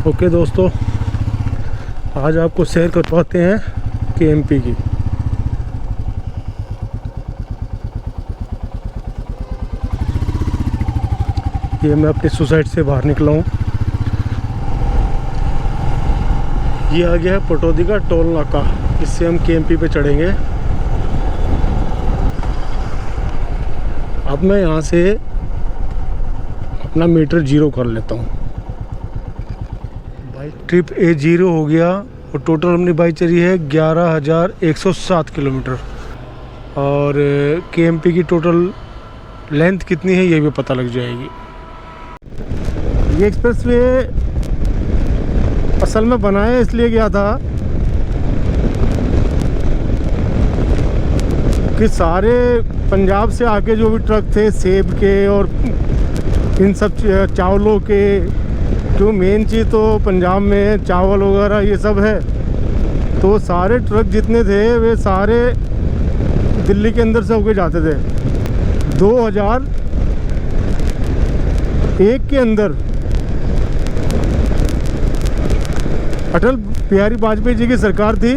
Okay दोस्तों, आज आपको सैर करवाते हैं केएमपी की। ये मैं अपनी सोसाइटी से बाहर निकला हूँ। ये आ गया है पटौदी का टोल नाका। इससे हम केएमपी पे चढ़ेंगे। अब मैं यहाँ से अपना मीटर जीरो कर लेता हूँ। बाइक ट्रिप A0 हो गया और टोटल अपनी बाइक चली है 11,107 किलोमीटर। और केएमपी की टोटल लेंथ कितनी है ये भी पता लग जाएगी। ये एक्सप्रेसवे असल में बनाया इसलिए गया था कि सारे पंजाब से आके जो भी ट्रक थे सेब के और इन सब चावलों के, जो मेन चीज़ तो पंजाब में चावल वगैरह ये सब है, तो सारे ट्रक जितने थे वे सारे दिल्ली के अंदर से होके जाते थे। 2001 के अंदर अटल बिहारी वाजपेयी जी की सरकार थी।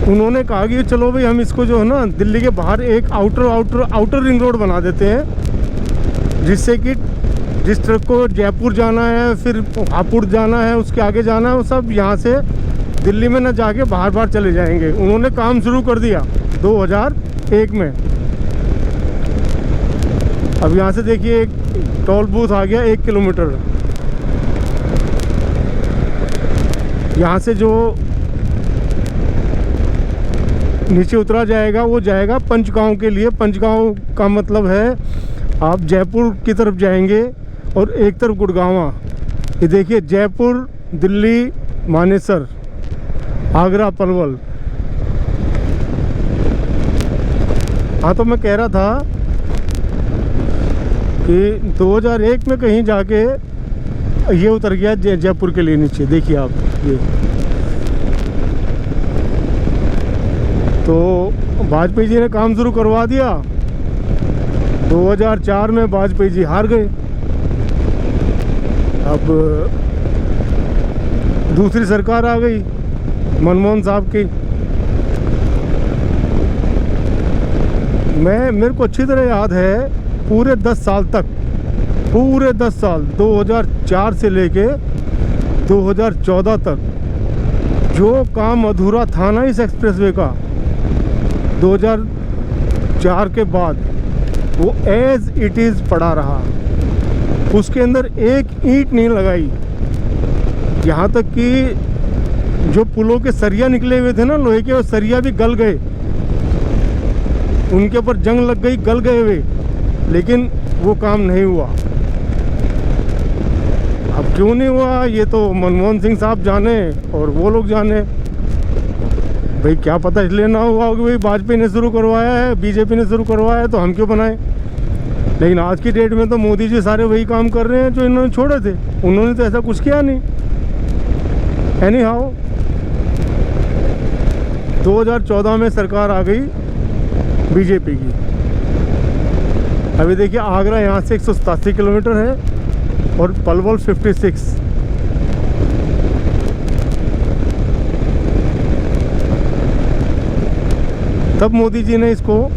उन्होंने कहा कि चलो भाई हम इसको जो है ना दिल्ली के बाहर एक आउटर रिंग रोड बना देते हैं, जिससे कि जिस ट्रक को जयपुर जाना है, फिर हापुड़ जाना है, उसके आगे जाना है, वो सब यहाँ से दिल्ली में ना जाके बाहर चले जाएंगे। उन्होंने काम शुरू कर दिया 2001 में। अब यहाँ से देखिए एक टोल बूथ आ गया 1 किलोमीटर। यहाँ से जो नीचे उतरा जाएगा वो जाएगा पंचगांव के लिए। पंचगांव का मतलब है आप जयपुर की तरफ जाएंगे और एक तरफ गुड़गांवा। ये देखिए जयपुर, दिल्ली, मानेसर, आगरा, पलवल। हाँ, तो मैं कह रहा था कि 2001 में कहीं जाके ये उतर गया जयपुर के लिए नीचे। देखिए आप ये तो वाजपेयी जी ने काम शुरू करवा दिया। 2004 में वाजपेयी जी हार गए। अब दूसरी सरकार आ गई मनमोहन साहब की। मेरे को अच्छी तरह याद है पूरे 10 साल तक, पूरे 10 साल 2004 से लेके 2014 तक जो काम अधूरा था ना इस एक्सप्रेसवे का 2004 के बाद, वो एज इट इज़ पड़ा रहा। उसके अंदर एक ईंट नहीं लगाई। यहाँ तक कि जो पुलों के सरिया निकले हुए थे ना लोहे के, वो सरिया भी गल गए, उनके ऊपर जंग लग गई, गल गए हुए, लेकिन वो काम नहीं हुआ। अब क्यों नहीं हुआ ये तो मनमोहन सिंह साहब जाने और वो लोग जाने। भाई क्या पता इसलिए ना हुआ कि भाई वाजपेयी ने शुरू करवाया है, बीजेपी ने शुरू करवाया है, तो हम क्यों बनाएं। लेकिन आज की डेट में तो मोदी जी सारे वही काम कर रहे हैं जो इन्होंने छोड़े थे। उन्होंने तो ऐसा कुछ किया नहीं। एनी हाउ 2014 में सरकार आ गई बीजेपी की। अभी देखिए आगरा यहाँ से 187 किलोमीटर है और पलवल 56। तब मोदी जी ने इसको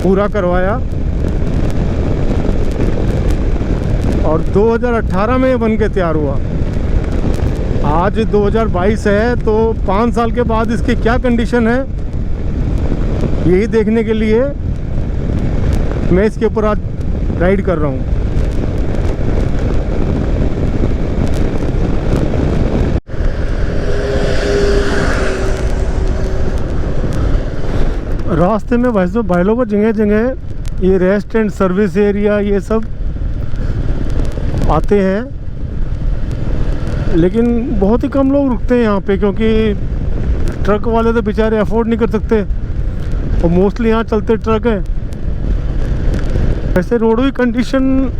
पूरा करवाया और 2018 में ये बन के तैयार हुआ। आज 2022 है, तो 5 साल के बाद इसकी क्या कंडीशन है यही देखने के लिए मैं इसके ऊपर आज राइड कर रहा हूँ। रास्ते में वैसे भाई लोगों जगह जगह ये रेस्ट एंड सर्विस एरिया ये सब आते हैं, लेकिन बहुत ही कम लोग रुकते हैं यहाँ पे, क्योंकि ट्रक वाले तो बेचारे अफोर्ड नहीं कर सकते और मोस्टली यहाँ चलते ट्रक हैं। वैसे रोड की कंडीशन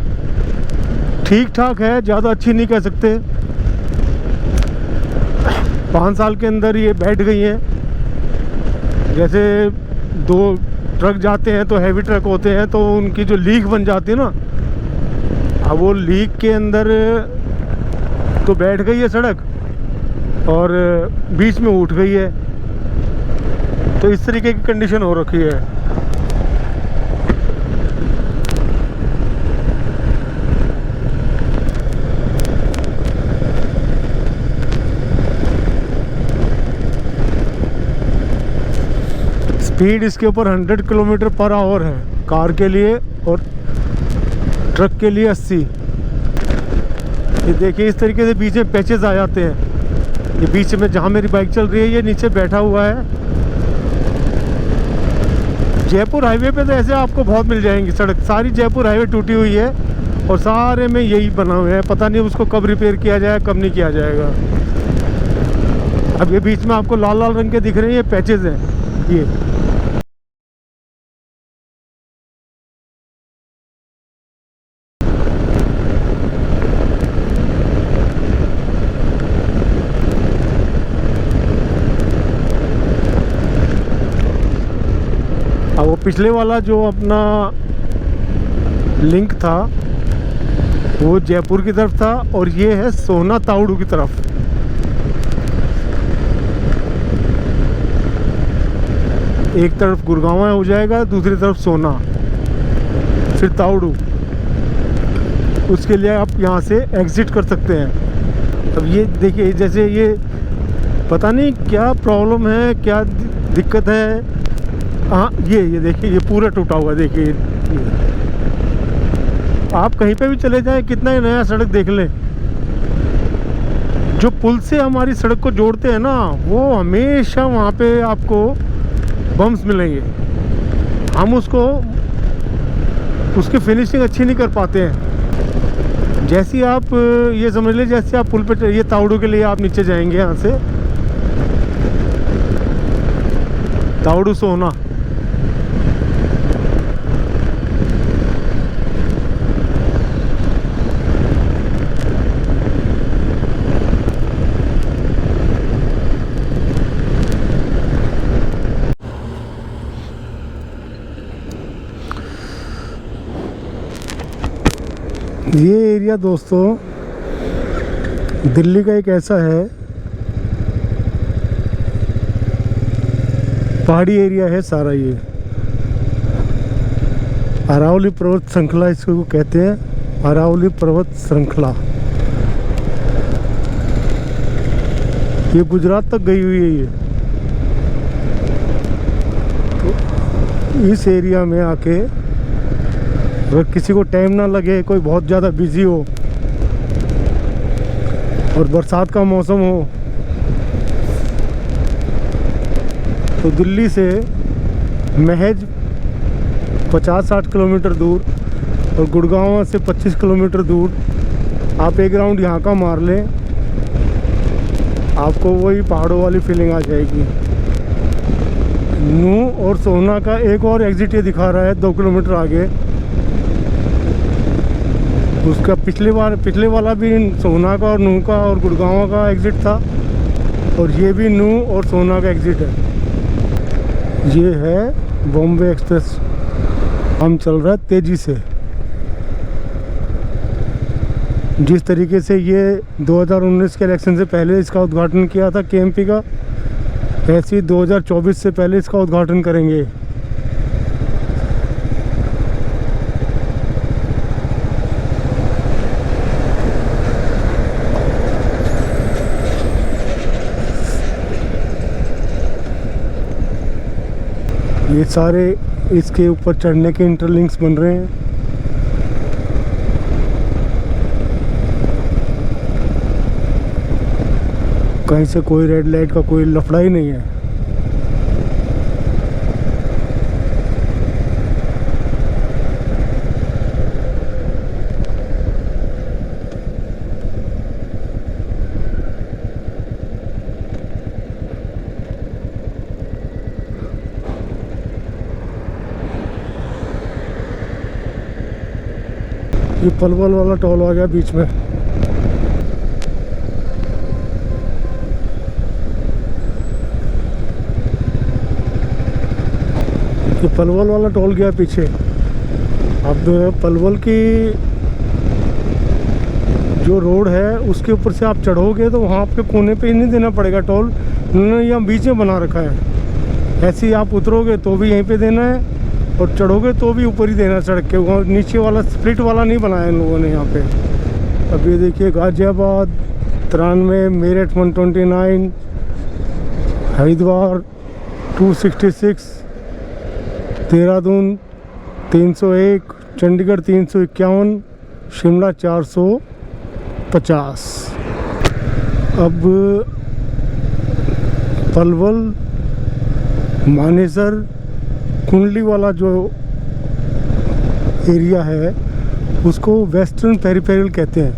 ठीक ठाक है, ज़्यादा अच्छी नहीं कह सकते। 5 साल के अंदर ये बैठ गई हैं। जैसे 2 ट्रक जाते हैं तो हैवी ट्रक होते हैं तो उनकी जो लीक बन जाती है ना, अब वो लीक के अंदर तो बैठ गई है सड़क और बीच में उठ गई है, तो इस तरीके की कंडीशन हो रखी है। स्पीड इसके ऊपर 100 किलोमीटर पर आवर है कार के लिए और ट्रक के लिए 80। ये देखिए इस तरीके से बीच में पैचेस आ जाते हैं। ये बीच में जहाँ मेरी बाइक चल रही है ये नीचे बैठा हुआ है। जयपुर हाईवे पे तो ऐसे आपको बहुत मिल जाएंगी सड़क, सारी जयपुर हाईवे टूटी हुई है और सारे में यही बना हुआ है। पता नहीं उसको कब रिपेयर किया जाए, कब नहीं किया जाएगा। अब ये बीच में आपको लाल लाल रंग के दिख रहे हैं, ये पैचेस हैं ये। अब वो पिछले वाला जो अपना लिंक था वो जयपुर की तरफ था और ये है सोहना तावड़ू की तरफ। एक तरफ गुड़गांव हो जाएगा, दूसरी तरफ सोहना, फिर तावड़ू। उसके लिए आप यहाँ से एग्ज़िट कर सकते हैं। अब ये देखिए जैसे ये पता नहीं क्या प्रॉब्लम है, क्या दिक्कत है। हाँ ये देखिए ये पूरा टूटा हुआ। देखिए आप कहीं पे भी चले जाएं, कितना ही नया सड़क देख लें, जो पुल से हमारी सड़क को जोड़ते हैं ना, वो हमेशा वहाँ पे आपको बम्स मिलेंगे। हम उसकी फिनिशिंग अच्छी नहीं कर पाते हैं। जैसे आप ये समझ लें, जैसे आप पुल पे, ये तावड़ू के लिए आप नीचे जाएंगे यहाँ से तावड़ू सोहना, ये एरिया दोस्तों दिल्ली का एक ऐसा है पहाड़ी एरिया है सारा। ये अरावली पर्वत श्रृंखला इसको कहते हैं, अरावली पर्वत श्रृंखला। ये गुजरात तक गई हुई है ये। तो इस एरिया में आके अगर किसी को टाइम ना लगे, कोई बहुत ज़्यादा बिजी हो और बरसात का मौसम हो, तो दिल्ली से महज 50-60 किलोमीटर दूर और गुड़गांव से 25 किलोमीटर दूर आप एक राउंड यहाँ का मार लें, आपको वही पहाड़ों वाली फीलिंग आ जाएगी। नू और सोहना का एक और एग्जिट ये दिखा रहा है 2 किलोमीटर आगे। उसका पिछले वाला भी सोहना का और नू का और गुड़गांव का एग्ज़िट था, और ये भी नू और सोहना का एग्ज़िट है। ये है बॉम्बे एक्सप्रेस। हम चल रहा है तेज़ी से। जिस तरीके से ये 2019 के इलेक्शन से पहले इसका उद्घाटन किया था केएमपी का, ऐसे ही 2024 से पहले इसका उद्घाटन करेंगे। ये सारे इसके ऊपर चढ़ने के इंटरलिंक्स बन रहे हैं। कहीं से कोई रेड लाइट का कोई लफड़ा ही नहीं है। ये पलवल वाला टोल आ गया बीच में। ये पलवल वाला टोल गया पीछे। अब पलवल की जो रोड है उसके ऊपर से आप चढ़ोगे तो वहाँ आपके कोने पे ही नहीं देना पड़ेगा टोल, उन्होंने यहाँ बीच में बना रखा है। ऐसे ही आप उतरोगे तो भी यहीं पे देना है और चढ़ोगे तो भी ऊपर ही देना सड़क के, वहाँ नीचे वाला स्प्लिट वाला नहीं बनाया इन लोगों ने यहाँ पे। अब ये देखिए गाजियाबाद 93, मेरठ 129, हरिद्वार 266, देहरादून 301, चंडीगढ़ 351, शिमला 450। अब पलवल, मानेसर, कुंडली वाला जो एरिया है उसको वेस्टर्न पेरिफेरल कहते हैं।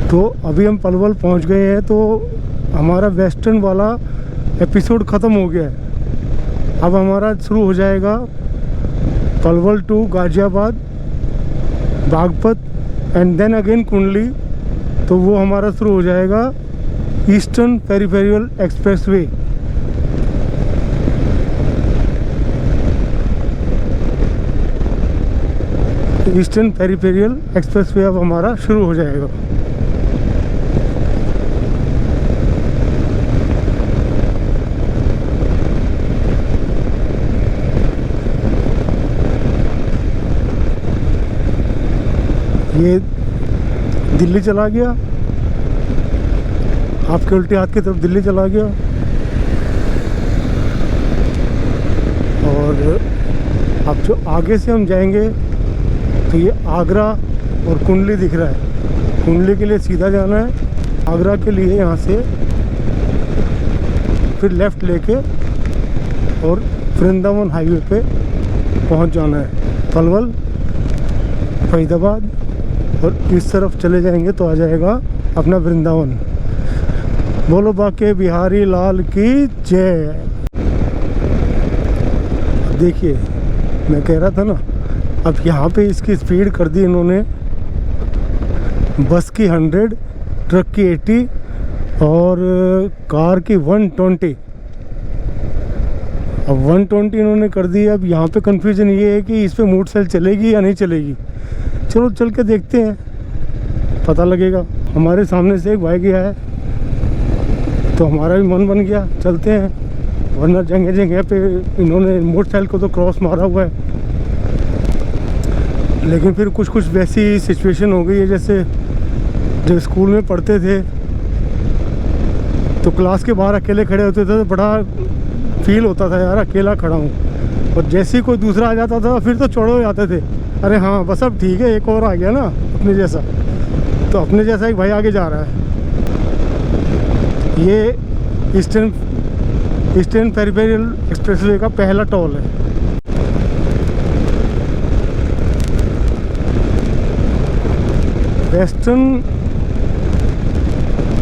तो अभी हम पलवल पहुंच गए हैं, तो हमारा वेस्टर्न वाला एपिसोड ख़त्म हो गया है। अब हमारा शुरू हो जाएगा Palwal to Ghaziabad, Baghpat and then again Kundli. तो वो हमारा शुरू हो जाएगा eastern peripheral expressway. Eastern peripheral expressway अब हमारा शुरू हो जाएगा। ये दिल्ली चला गया, आपके उल्टे हाथ की तरफ दिल्ली चला गया। और अब जो आगे से हम जाएंगे तो ये आगरा और कुंडली दिख रहा है। कुंडली के लिए सीधा जाना है, आगरा के लिए यहाँ से फिर लेफ़्ट लेके और वृंदावन हाईवे पे पहुँच जाना है। पलवल, फरीदाबाद और इस तरफ चले जाएंगे तो आ जाएगा अपना वृंदावन। बोलो बाके बिहारी लाल की जय। देखिए मैं कह रहा था ना, अब यहाँ पे इसकी स्पीड कर दी इन्होंने, बस की 100, ट्रक की 80 और कार की 120। अब 120 इन्होंने कर दी। अब यहाँ पे कंफ्यूजन ये है कि इस पे मूड सेल चलेगी या नहीं चलेगी। चलो चल के देखते हैं, पता लगेगा। हमारे सामने से एक भाई गया है तो हमारा भी मन बन गया, चलते हैं। वरना जगह जगह पे इन्होंने मोटरसाइकिल को तो क्रॉस मारा हुआ है, लेकिन फिर कुछ कुछ वैसी सिचुएशन हो गई है जैसे जब स्कूल में पढ़ते थे तो क्लास के बाहर अकेले खड़े होते थे तो बड़ा फील होता था, यार अकेला खड़ा हूँ। और जैसे ही कोई दूसरा आ जाता था फिर तो चौड़े हो जाते थे, अरे हाँ बस अब ठीक है, एक और आ गया ना अपने जैसा। तो अपने जैसा एक भाई आगे जा रहा है। ये ईस्टर्न पेरिफेरल एक्सप्रेसवे का पहला टोल है। वेस्टर्न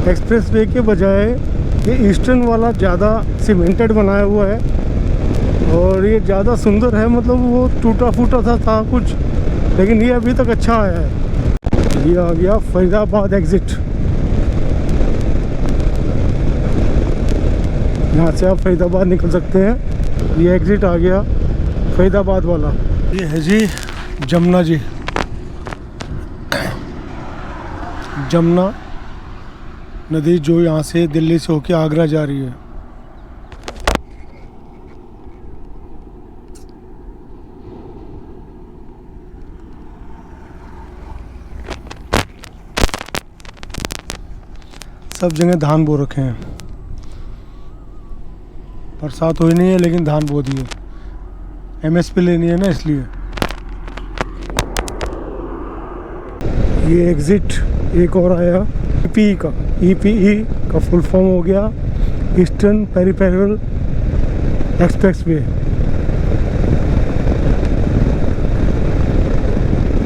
एक्सप्रेसवे के बजाय ये ईस्टर्न वाला ज़्यादा सीमेंटेड बनाया हुआ है और ये ज़्यादा सुंदर है। मतलब वो टूटा फूटा था कुछ, लेकिन ये अभी तक अच्छा आया है। ये आ गया फरीदाबाद एग्ज़िट। यहाँ से आप फरीदाबाद निकल सकते हैं। ये एग्ज़िट आ गया फरीदाबाद वाला। ये है जी जमुना जी, जमुना नदी जो यहाँ से दिल्ली से होके आगरा जा रही है। सब जगह धान बो रखे हैं। बरसात हुई नहीं है लेकिन धान बो दी है, एमएसपी लेनी है ना इसलिए। ये एग्ज़िट एक और आया ईपीई का। ईपीई का फुल फॉर्म हो गया ईस्टर्न पेरिफेरल एक्सप्रेसवे।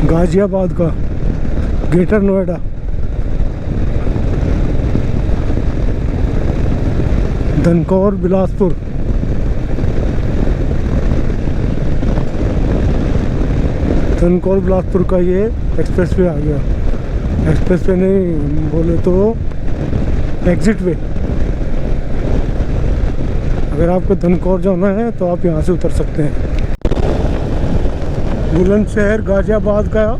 गाजियाबाद का, ग्रेटर नोएडा, धनकौर, बिलासपुर, धनकौर बिलासपुर का ये एक्सप्रेसवे आ गया। एक्सप्रेसवे नहीं बोले तो एग्जिट वे। अगर आपको धनकौर जाना है तो आप यहाँ से उतर सकते हैं। बुलंदशहर गाजियाबाद का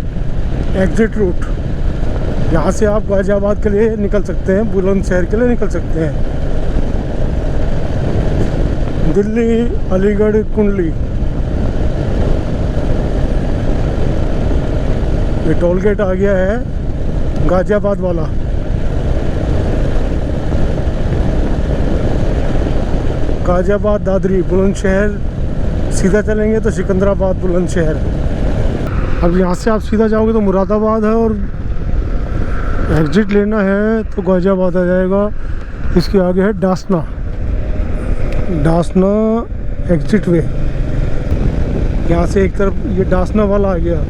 एग्जिट रूट। यहाँ से आप गाज़ियाबाद के लिए निकल सकते हैं, बुलंदशहर के लिए निकल सकते हैं। दिल्ली अलीगढ़ कुंडली, ये टोल गेट आ गया है गाज़ियाबाद वाला। गाज़ियाबाद दादरी बुलंदशहर सीधा चलेंगे तो सिकंदराबाद बुलंदशहर। अब यहाँ से आप सीधा जाओगे तो मुरादाबाद है, और एग्ज़िट लेना है तो गाज़ियाबाद आ जाएगा। इसके आगे है डासना, डासना एग्ज़िट वे। यहाँ से एक तरफ ये डासना वाला आ गया।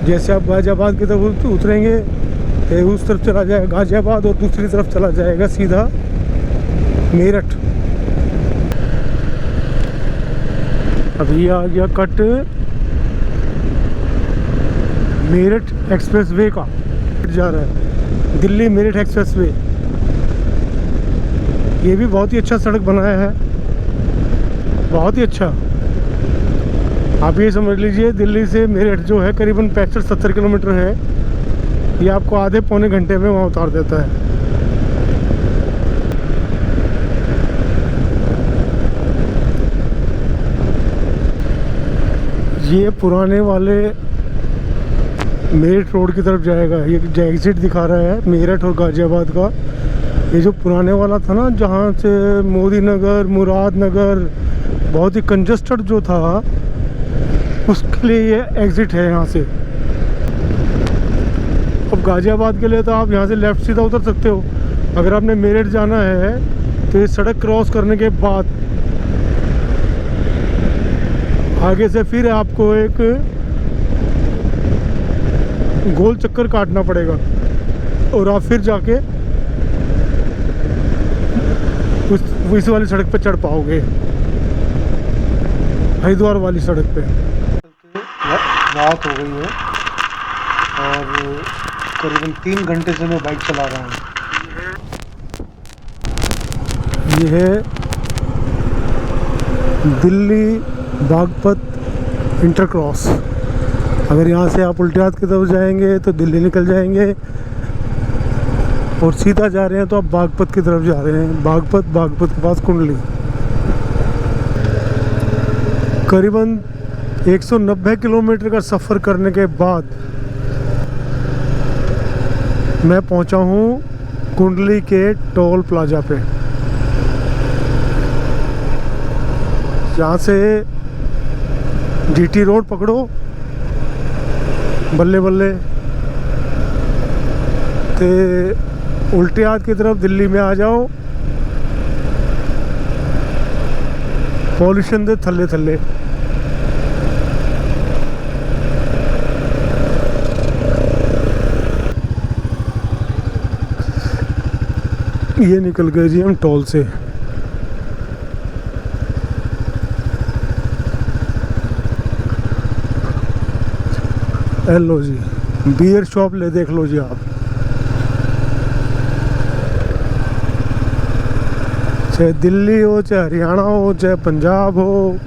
जैसे आप गाज़ियाबाद की तरफ उतरेंगे तो उस तरफ चला जाएगा गाज़ियाबाद, और दूसरी तरफ चला जाएगा सीधा मेरठ। अब ये आ गया कट मेरठ एक्सप्रेस वे का जा रहा है, दिल्ली मेरठ एक्सप्रेस वे। ये भी बहुत ही अच्छा सड़क बनाया है, बहुत ही अच्छा। आप ये समझ लीजिए दिल्ली से मेरठ जो है करीबन 65-70 किलोमीटर है, ये आपको आधे पौने घंटे में वहाँ उतार देता है। ये पुराने वाले मेरठ रोड की तरफ जाएगा। ये जो एग्ज़िट दिखा रहा है मेरठ और गाज़ियाबाद का, ये जो पुराने वाला था ना, जहाँ से मोदी नगर, मुराद नगर बहुत ही कंजस्टेड जो था, उसके लिए ये एग्ज़िट है यहाँ से। अब गाज़ियाबाद के लिए तो आप यहाँ से लेफ़्ट सीधा उतर सकते हो। अगर आपने मेरठ जाना है तो ये सड़क क्रॉस करने के बाद आगे से फिर आपको एक गोल चक्कर काटना पड़ेगा, और आप फिर जाके इस वाली सड़क पे चढ़ पाओगे, हरिद्वार वाली सड़क पे। रात हो गई है और करीबन 3 घंटे से मैं बाइक चला रहा हूँ। ये है दिल्ली बागपत इंटरक्रॉस। अगर यहाँ से आप उल्टे हाथ की तरफ जाएंगे तो दिल्ली निकल जाएंगे, और सीधा जा रहे हैं तो आप बागपत की तरफ जा रहे हैं। बागपत के पास कुंडली। करीबन 190 किलोमीटर का सफ़र करने के बाद मैं पहुंचा हूं कुंडली के टोल प्लाजा पे। यहाँ से जीटी रोड पकड़ो, बल्ले बल्ले ते उल्टे हाथ की तरफ दिल्ली में आ जाओ, पॉल्यूशन दे थल्ले थल्ले। ये निकल गए जी हम टोल से। लो जी, बियर शॉप ले देख लो जी आप। चाहे दिल्ली हो, चाहे हरियाणा हो, चाहे पंजाब हो,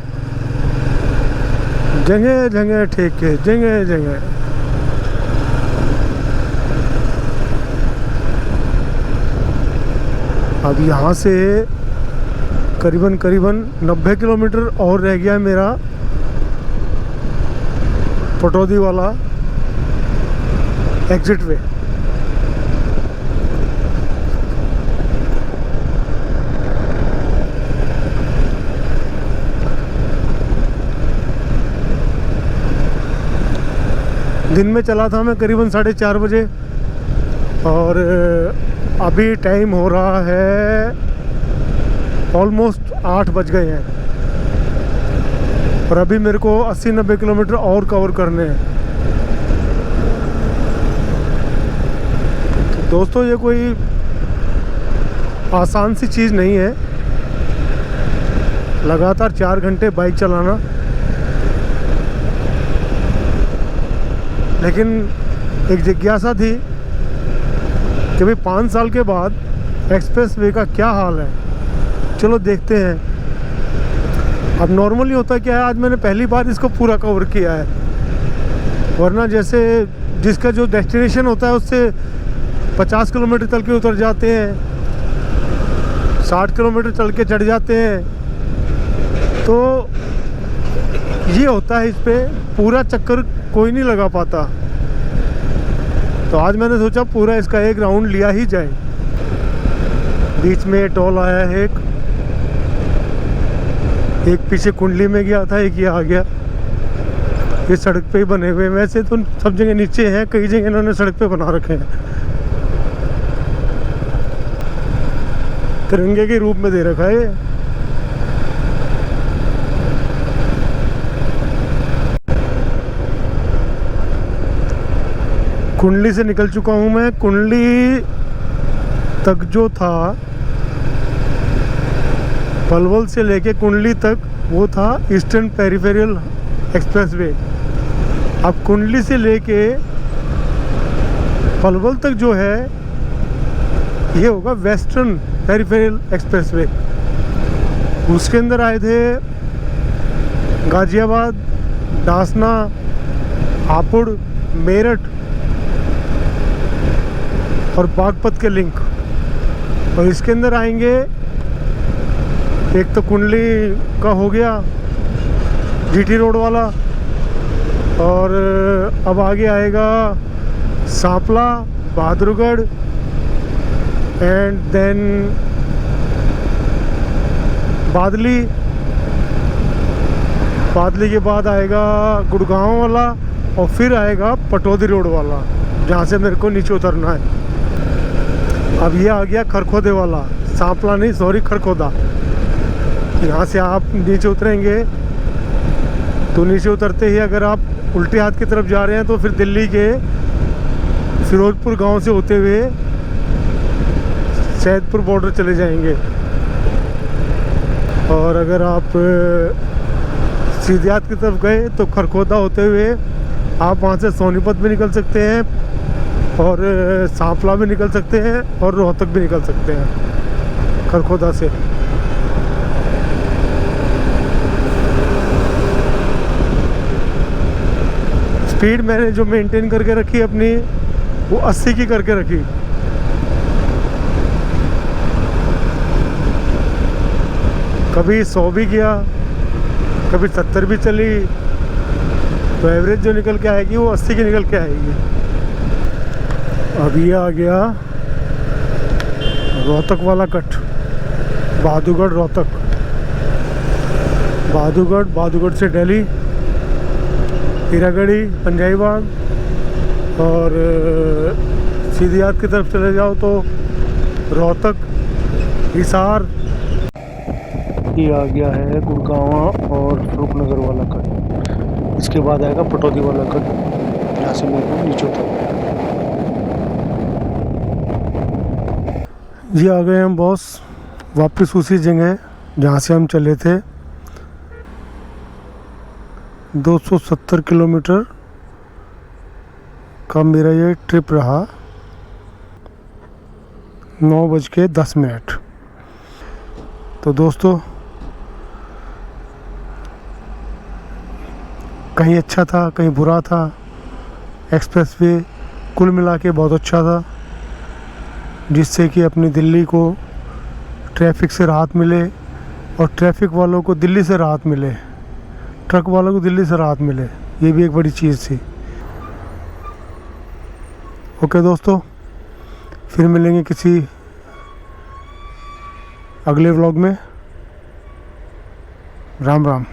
जगह जगह ठेके, जगह जगह। अब यहाँ से करीबन 90 किलोमीटर और रह गया मेरा पटौदी वाला एग्जिट वे। दिन में चला था मैं करीबन 4:30 बजे, और अभी टाइम हो रहा है ऑलमोस्ट 8 बज गए हैं, और अभी मेरे को 80-90 किलोमीटर और कवर करने हैं। तो दोस्तों, ये कोई आसान सी चीज़ नहीं है लगातार 4 घंटे बाइक चलाना, लेकिन एक जिज्ञासा थी कि भाई 5 साल के बाद एक्सप्रेस वे का क्या हाल है, चलो देखते हैं। अब नॉर्मली होता क्या है, आज मैंने पहली बार इसको पूरा कवर किया है, वरना जैसे जिसका जो डेस्टिनेशन होता है उससे 50 किलोमीटर चल के उतर जाते हैं, 60 किलोमीटर चल के चढ़ जाते हैं। तो ये होता है, इस पे पूरा चक्कर कोई नहीं लगा पाता। तो आज मैंने सोचा पूरा इसका एक राउंड लिया ही जाए। बीच में टोल आया है, एक पीछे कुंडली में गया था, एक ये आ गया। ये सड़क पे ही बने हुए, वैसे तो सब जगह नीचे हैं, कई जगह इन्होंने सड़क पे बना रखे हैं, तिरंगे के रूप में दे रखा है ये। कुंडली से निकल चुका हूँ मैं। कुंडली तक जो था, पलवल से लेके कुंडली तक, वो था ईस्टर्न पेरिफेरल एक्सप्रेसवे। अब कुंडली से लेके पलवल तक जो है ये होगा वेस्टर्न पेरिफेरल एक्सप्रेसवे। उसके अंदर आए थे गाजियाबाद, डासना, हापुड़, मेरठ और बागपत के लिंक। और इसके अंदर आएंगे, एक तो कुंडली का हो गया जीटी रोड वाला, और अब आगे आएगा सांपला, बहादुरगढ़ एंड देन बादली। बादली के बाद आएगा गुड़गांव वाला, और फिर आएगा पटौदी रोड वाला, जहाँ से मेरे को नीचे उतरना है। अब ये आ गया खरखोदे वाला, सांपला नहीं, सॉरी, खरखोदा। यहाँ से आप नीचे उतरेंगे तो नीचे उतरते ही अगर आप उल्टे हाथ की तरफ जा रहे हैं तो फिर दिल्ली के फिरोजपुर गांव से होते हुए सैदपुर बॉर्डर चले जाएंगे। और अगर आप सीधे हाथ की तरफ गए तो खरखोदा होते हुए आप वहाँ से सोनीपत भी निकल सकते हैं, और सांपला भी निकल सकते हैं, और रोहतक भी निकल सकते हैं खरखोदा से। स्पीड मैंने जो मेंटेन करके रखी अपनी, वो 80 की करके रखी। कभी 100 भी किया, कभी 70 भी चली, तो एवरेज जो निकल के आएगी वो 80 की निकल के आएगी। अब ये आ गया रोहतक वाला कट, बहादुरगढ़ रोहतक, बहादुरगढ़ से दिल्ली, हीरागढ़ी, पंजाबी बाग, और सीधी हाथ की तरफ चले जाओ तो रोहतक, हिसार। ये आ गया है गुड़गांव और रूपनगर वाला कट। इसके बाद आएगा पटौदी वाला कट, यहाँ से मेरे को नीचे उतर। ये आ गए हम बॉस वापस उसी जगह जहाँ से हम चले थे। 270 किलोमीटर का मेरा ये ट्रिप रहा। 9:10। तो दोस्तों, कहीं अच्छा था, कहीं बुरा था। एक्सप्रेसवे कुल मिला के बहुत अच्छा था, जिससे कि अपनी दिल्ली को ट्रैफिक से राहत मिले, और ट्रैफिक वालों को दिल्ली से राहत मिले, ट्रक वालों को दिल्ली से राहत मिले। ये भी एक बड़ी चीज़ थी। ओके दोस्तों, फिर मिलेंगे किसी अगले व्लॉग में। राम राम।